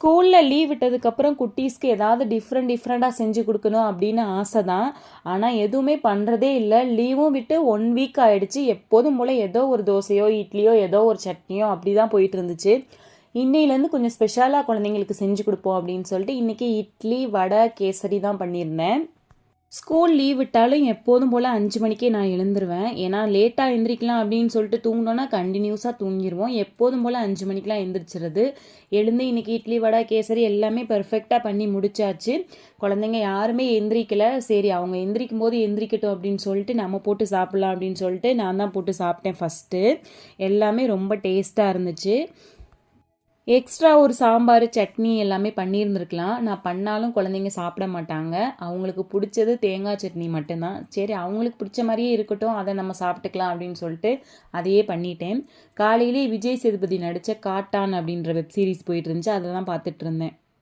ஸ்கூலில் லீவ் விட்டதுக்கப்புறம் குட்டீஸ்க்கு ஏதாவது டிஃப்ரெண்ட்டாக செஞ்சு கொடுக்கணும் அப்படின்னு ஆசை தான். ஆனால் எதுவுமே பண்ணுறதே இல்லை. லீவும் விட்டு 1 வீக் ஆகிடுச்சு. எப்போதும் போல் ஏதோ ஒரு தோசையோ இட்லியோ ஏதோ ஒரு சட்னியோ அப்படி தான் போயிட்டு இருந்துச்சு. இன்னையிலேருந்து கொஞ்சம் ஸ்பெஷலாக குழந்தைங்களுக்கு செஞ்சு கொடுப்போம் அப்படின்னு சொல்லிட்டு இன்றைக்கி இட்லி வடை கேசரி தான் பண்ணியிருந்தேன். ஸ்கூல் லீவ் விட்டாலும் எப்போதும் போல் 5 மணிக்கே நான் எழுந்துருவேன். ஏன்னா லேட்டாக எழுந்திரிக்கலாம் அப்படின்னு சொல்லிட்டு தூங்கினோன்னா கண்டினியூஸாக தூங்கிடுவோம். எப்போதும் போல் 5 மணிக்கெலாம் எழுந்திரிச்சிருது. எழுந்து இன்றைக்கி இட்லி வடை கேசரி எல்லாமே பர்ஃபெக்டாக பண்ணி முடிச்சாச்சு. குழந்தைங்க யாருமே எந்திரிக்கலை. சரி அவங்க எந்திரிக்கும் போது எந்திரிக்கட்டும் அப்படின்னு சொல்லிட்டு நம்ம போட்டு சாப்பிட்லாம் அப்படின்னு சொல்லிட்டு நான் தான் போட்டு சாப்பிட்டேன் ஃபஸ்ட்டு. எல்லாமே ரொம்ப டேஸ்ட்டாக இருந்துச்சு. எக்ஸ்ட்ரா ஒரு சாம்பார் சட்னி எல்லாமே பண்ணியிருந்துருக்கலாம். நான் பண்ணாலும் குழந்தைங்க சாப்பிட மாட்டாங்க. அவங்களுக்கு பிடிச்சது தேங்காய் சட்னி மட்டும்தான். சரி அவங்களுக்கு பிடிச்ச மாதிரியே இருக்கட்டும், அதை நம்ம சாப்பிட்டுக்கலாம் அப்படின்னு சொல்லிட்டு அதையே பண்ணிட்டேன். காலையிலே விஜய் சேதுபதி நடித்த காட்டான் அப்படின்ற வெப் சீரிஸ் போயிட்டு இருந்துச்சு. அதை தான் பார்த்துட்டு இருந்தேன்.